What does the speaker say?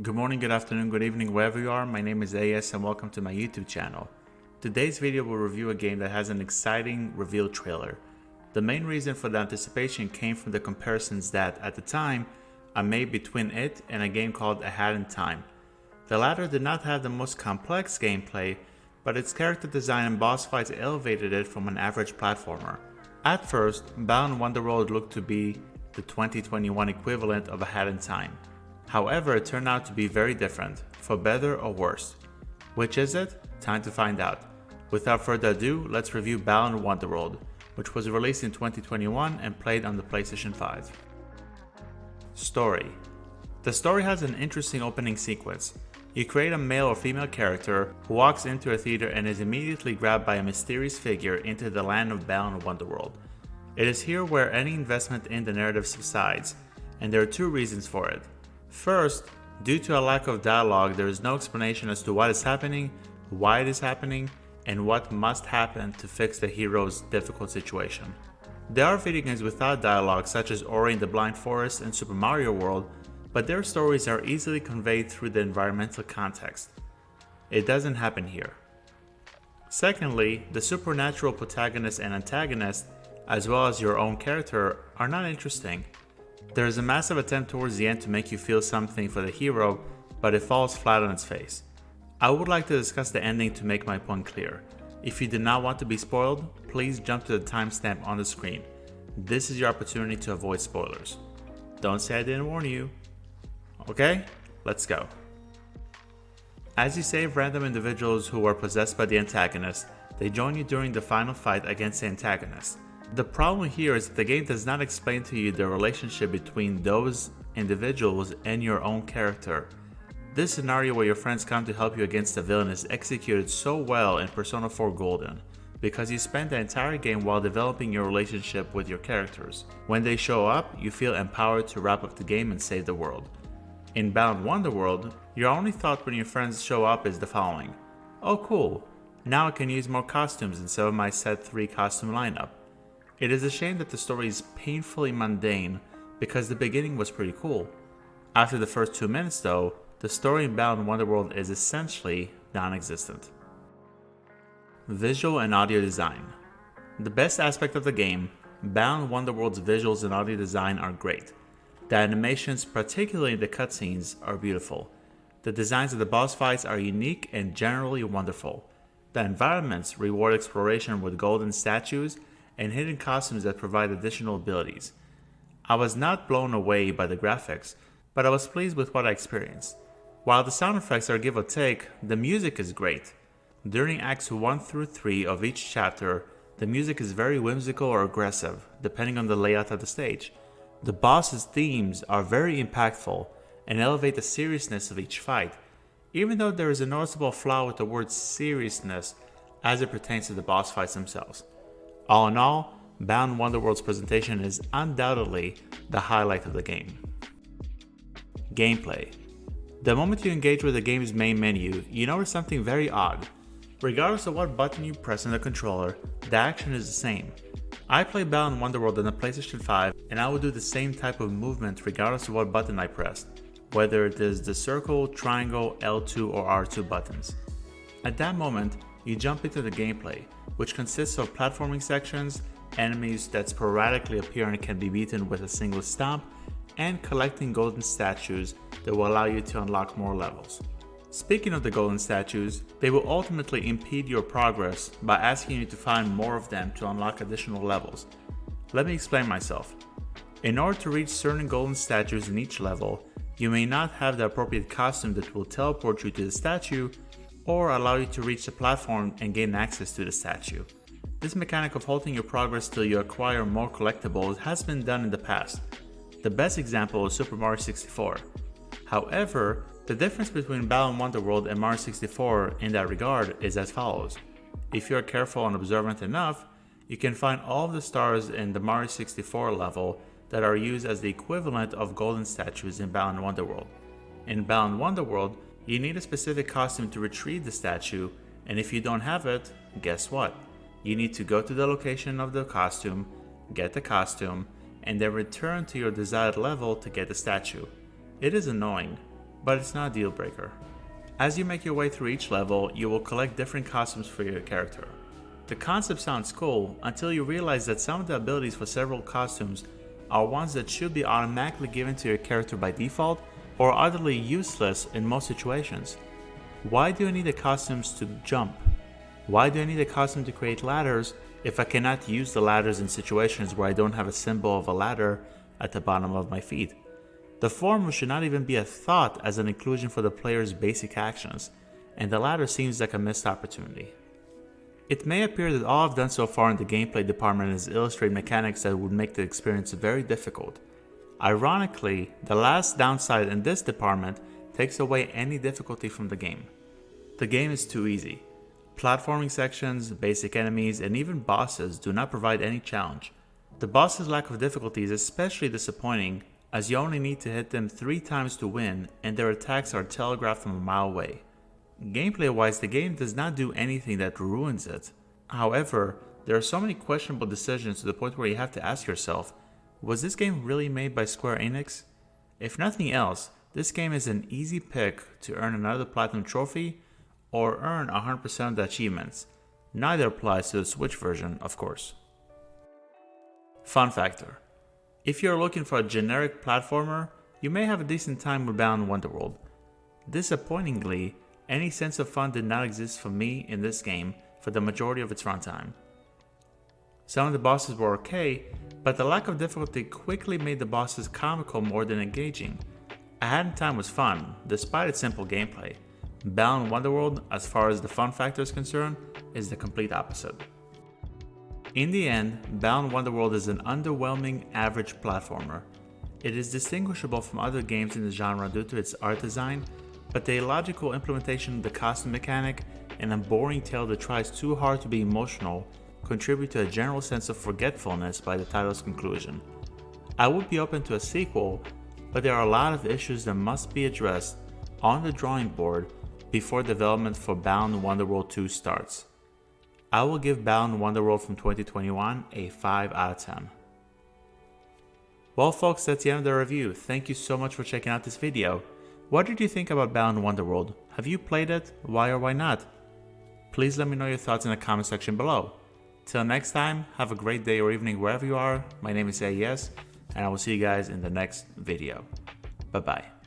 Good morning, good afternoon, good evening, wherever you are. My name is AS and welcome to my YouTube channel. Today's video will review a game that has an exciting reveal trailer. The main reason for the anticipation came from the comparisons that, at the time, I made between it and a game called A Hat in Time. The latter did not have the most complex gameplay, but its character design and boss fights elevated it from an average platformer. At first, Balan Wonderworld looked to be the 2021 equivalent of A Hat in Time. However, it turned out to be very different, for better or worse. Which is it? Time to find out. Without further ado, let's review Balan Wonderworld, which was released in 2021 and played on the PlayStation 5. Story. The story has an interesting opening sequence. You create a male or female character who walks into a theater and is immediately grabbed by a mysterious figure into the land of Balan Wonderworld. It is here where any investment in the narrative subsides, and there are two reasons for it. First, due to a lack of dialogue, there is no explanation as to what is happening, why it is happening, and what must happen to fix the hero's difficult situation. There are video games without dialogue such as Ori and the Blind Forest and Super Mario World, but their stories are easily conveyed through the environmental context. It doesn't happen here. Secondly, the supernatural protagonist and antagonist, as well as your own character, are not interesting. There is a massive attempt towards the end to make you feel something for the hero, but it falls flat on its face. I would like to discuss the ending to make my point clear. If you do not want to be spoiled, please jump to the timestamp on the screen. This is your opportunity to avoid spoilers. Don't say I didn't warn you. Okay, let's go. As you save random individuals who are possessed by the antagonist, they join you during the final fight against the antagonist. The problem here is that the game does not explain to you the relationship between those individuals and your own character. This scenario where your friends come to help you against the villain is executed so well in Persona 4 Golden, because you spend the entire game while developing your relationship with your characters. When they show up, you feel empowered to wrap up the game and save the world. In Balan Wonderworld, your only thought when your friends show up is the following: oh cool, now I can use more costumes instead of my set 3 costume lineup. It is a shame that the story is painfully mundane because the beginning was pretty cool. After the first 2 minutes though, the story in Balan Wonderworld is essentially non-existent. Visual and audio design. The best aspect of the game, Balan Wonderworld's visuals and audio design are great. The animations, particularly the cutscenes, are beautiful. The designs of the boss fights are unique and generally wonderful. The environments reward exploration with golden statues and hidden costumes that provide additional abilities. I was not blown away by the graphics, but I was pleased with what I experienced. While the sound effects are give or take, the music is great. During Acts 1 through 3 of each chapter, the music is very whimsical or aggressive, depending on the layout of the stage. The boss's themes are very impactful and elevate the seriousness of each fight, even though there is a noticeable flaw with the word seriousness as it pertains to the boss fights themselves. All in all, Balan Wonderworld's presentation is undoubtedly the highlight of the game. Gameplay. The moment you engage with the game's main menu, you notice something very odd. Regardless of what button you press on the controller, the action is the same. I play Balan Wonderworld on the PlayStation 5 and I will do the same type of movement regardless of what button I pressed, whether it is the circle, triangle, L2 or R2 buttons. At that moment, you jump into the gameplay, which consists of platforming sections, enemies that sporadically appear and can be beaten with a single stomp, and collecting golden statues that will allow you to unlock more levels. Speaking of the golden statues, they will ultimately impede your progress by asking you to find more of them to unlock additional levels. Let me explain myself. In order to reach certain golden statues in each level, you may not have the appropriate costume that will teleport you to the statue or allow you to reach the platform and gain access to the statue. This mechanic of halting your progress till you acquire more collectibles has been done in the past. The best example is Super Mario 64. However, the difference between Balan Wonderworld and Mario 64 in that regard is as follows. If you are careful and observant enough, you can find all of the stars in the Mario 64 level that are used as the equivalent of golden statues in Balan Wonderworld. In Balan Wonderworld, you need a specific costume to retrieve the statue, and if you don't have it, guess what? You need to go to the location of the costume, get the costume, and then return to your desired level to get the statue. It is annoying. but it's not a deal breaker. As you make your way through each level, you will collect different costumes for your character. The concept sounds cool until you realize that some of the abilities for several costumes are ones that should be automatically given to your character by default or utterly useless in most situations. Why do I need the costumes to jump? Why do I need a costume to create ladders if I cannot use the ladders in situations where I don't have a symbol of a ladder at the bottom of my feet? The former should not even be a thought as an inclusion for the player's basic actions, and the latter seems like a missed opportunity. It may appear that all I've done so far in the gameplay department is illustrate mechanics that would make the experience very difficult. Ironically, the last downside in this department takes away any difficulty from the game. The game is too easy. Platforming sections, basic enemies, and even bosses do not provide any challenge. The boss's lack of difficulty is especially disappointing, as you only need to hit them 3 times to win, and their attacks are telegraphed from a mile away. Gameplay wise, the game does not do anything that ruins it. However, there are so many questionable decisions to the point where you have to ask yourself, was this game really made by Square Enix? If nothing else, this game is an easy pick to earn another platinum trophy or earn 100% of the achievements. Neither applies to the Switch version, of course. Fun factor: if you're looking for a generic platformer, you may have a decent time with Balan Wonderworld. Disappointingly, any sense of fun did not exist for me in this game for the majority of its runtime. Some of the bosses were okay, but the lack of difficulty quickly made the bosses comical more than engaging. A Hat in Time was fun, despite its simple gameplay. Balan Wonderworld, as far as the fun factor is concerned, is the complete opposite. In the end, Balan Wonderworld is an underwhelming average platformer. It is distinguishable from other games in the genre due to its art design, but the illogical implementation of the costume mechanic and a boring tale that tries too hard to be emotional contribute to a general sense of forgetfulness by the title's conclusion. I would be open to a sequel, but there are a lot of issues that must be addressed on the drawing board before development for Balan Wonderworld 2 starts. I will give Balan Wonderworld from 2021 a 5 out of 10. Well folks, that's the end of the review. Thank you so much for checking out this video. What did you think about Balan Wonderworld? Have you played it? Why or why not? Please let me know your thoughts in the comment section below. Till next time, have a great day or evening wherever you are. My name is AES, and I will see you guys in the next video. Bye bye.